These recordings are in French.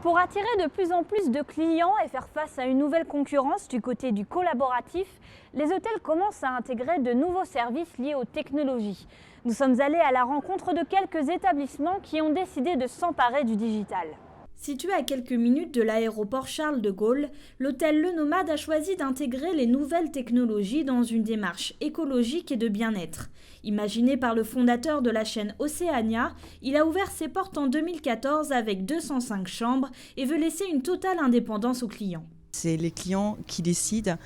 Pour attirer de plus en plus de clients et faire face à une nouvelle concurrence du côté du collaboratif, les hôtels commencent à intégrer de nouveaux services liés aux technologies. Nous sommes allés à la rencontre de quelques établissements qui ont décidé de s'emparer du digital. Situé à quelques minutes de l'aéroport Charles de Gaulle, l'hôtel Le Nomade a choisi d'intégrer les nouvelles technologies dans une démarche écologique et de bien-être. Imaginé par le fondateur de la chaîne Océania, il a ouvert ses portes en 2014 avec 205 chambres et veut laisser une totale indépendance aux clients. C'est les clients qui décident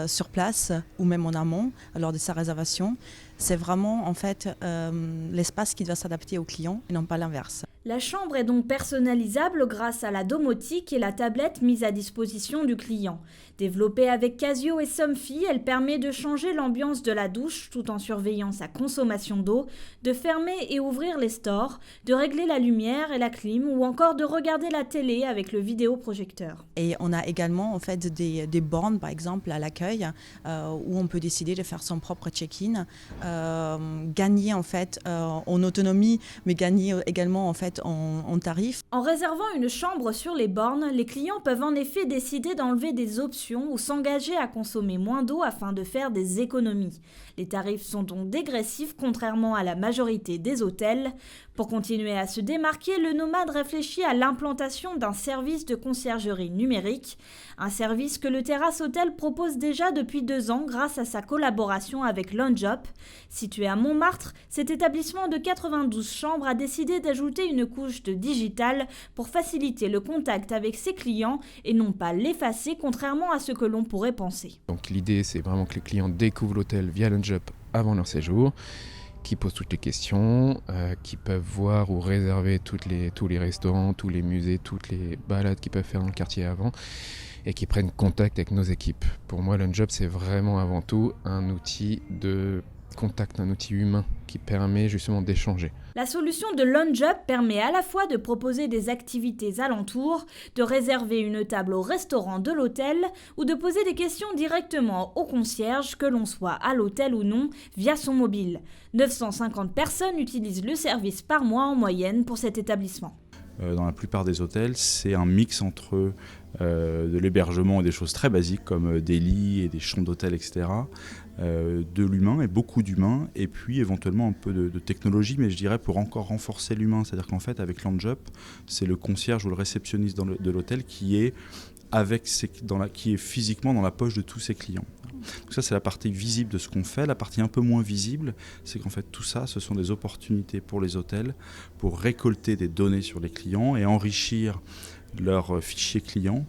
sur place ou même en amont lors de sa réservation. C'est vraiment en fait l'espace qui doit s'adapter aux clients et non pas l'inverse. La chambre est donc personnalisable grâce à la domotique et la tablette mise à disposition du client. Développée avec Casio et Somfy, elle permet de changer l'ambiance de la douche tout en surveillant sa consommation d'eau, de fermer et ouvrir les stores, de régler la lumière et la clim ou encore de regarder la télé avec le vidéoprojecteur. Et on a également en fait des bornes par exemple à l'accueil où on peut décider de faire son propre check-in, gagner en fait en autonomie mais gagner également en fait en tarif. En réservant une chambre sur les bornes, les clients peuvent en effet décider d'enlever des options ou s'engager à consommer moins d'eau afin de faire des économies. Les tarifs sont donc dégressifs contrairement à la majorité des hôtels. Pour continuer à se démarquer, le Nomade réfléchit à l'implantation d'un service de conciergerie numérique, un service que le Terrasse Hôtel propose déjà depuis 2 ans grâce à sa collaboration avec LoungeUp. Situé à Montmartre, cet établissement de 92 chambres a décidé d'ajouter une couche de digital pour faciliter le contact avec ses clients et non pas l'effacer contrairement à ce que l'on pourrait penser. Donc l'idée c'est vraiment que les clients découvrent l'hôtel via LoungeUp avant leur séjour, qui posent toutes les questions, qui peuvent voir ou réserver tous les restaurants, tous les musées, toutes les balades qu'ils peuvent faire dans le quartier avant et qui prennent contact avec nos équipes. Pour moi, LoungeUp, c'est vraiment avant tout un outil de contact, un outil humain qui permet justement d'échanger. La solution de LoungeUp permet à la fois de proposer des activités alentours, de réserver une table au restaurant de l'hôtel ou de poser des questions directement au concierge, que l'on soit à l'hôtel ou non, via son mobile. 950 personnes utilisent le service par mois en moyenne pour cet établissement. Dans la plupart des hôtels, c'est un mix entre de l'hébergement et des choses très basiques comme des lits et des chambres d'hôtel, etc. De l'humain et beaucoup d'humain, et puis éventuellement un peu de technologie, mais je dirais pour encore renforcer l'humain. C'est-à-dire qu'en fait, avec LoungeUp, c'est le concierge ou le réceptionniste de l'hôtel qui est physiquement dans la poche de tous ses clients. Donc ça, c'est la partie visible de ce qu'on fait. La partie un peu moins visible, c'est qu'en fait tout ça, ce sont des opportunités pour les hôtels pour récolter des données sur les clients et enrichir leurs fichiers clients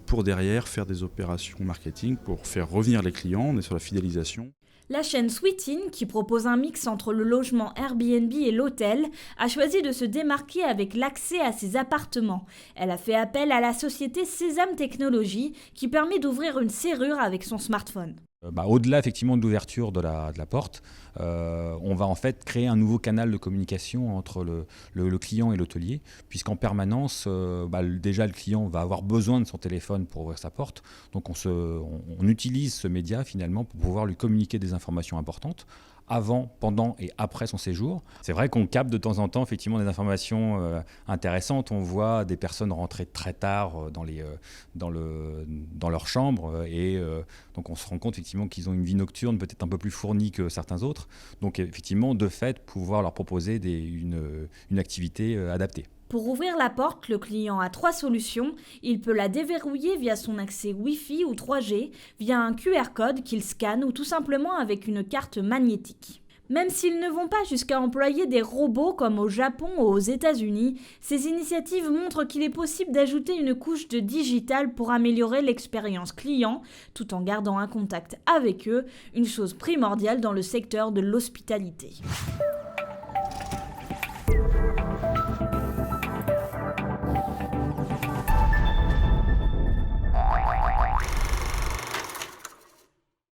pour derrière faire des opérations marketing, pour faire revenir les clients. On est sur la fidélisation. La chaîne Sweetin, qui propose un mix entre le logement Airbnb et l'hôtel, a choisi de se démarquer avec l'accès à ses appartements. Elle a fait appel à la société Sésame Technologies, qui permet d'ouvrir une serrure avec son smartphone. Au-delà effectivement de l'ouverture de la porte, on va en fait créer un nouveau canal de communication entre le client et l'hôtelier, puisqu'en permanence, déjà le client va avoir besoin de son téléphone pour ouvrir sa porte. Donc on utilise ce média finalement pour pouvoir lui communiquer des informations importantes avant, pendant et après son séjour. C'est vrai qu'on capte de temps en temps effectivement des informations intéressantes. On voit des personnes rentrer très tard dans leur chambre et donc on se rend compte effectivement qu'ils ont une vie nocturne peut-être un peu plus fournie que certains autres. Donc effectivement, de fait, pouvoir leur proposer une activité adaptée. Pour ouvrir la porte, le client a 3 solutions. Il peut la déverrouiller via son accès Wi-Fi ou 3G, via un QR code qu'il scanne ou tout simplement avec une carte magnétique. Même s'ils ne vont pas jusqu'à employer des robots comme au Japon ou aux États-Unis, ces initiatives montrent qu'il est possible d'ajouter une couche de digital pour améliorer l'expérience client, tout en gardant un contact avec eux, une chose primordiale dans le secteur de l'hospitalité.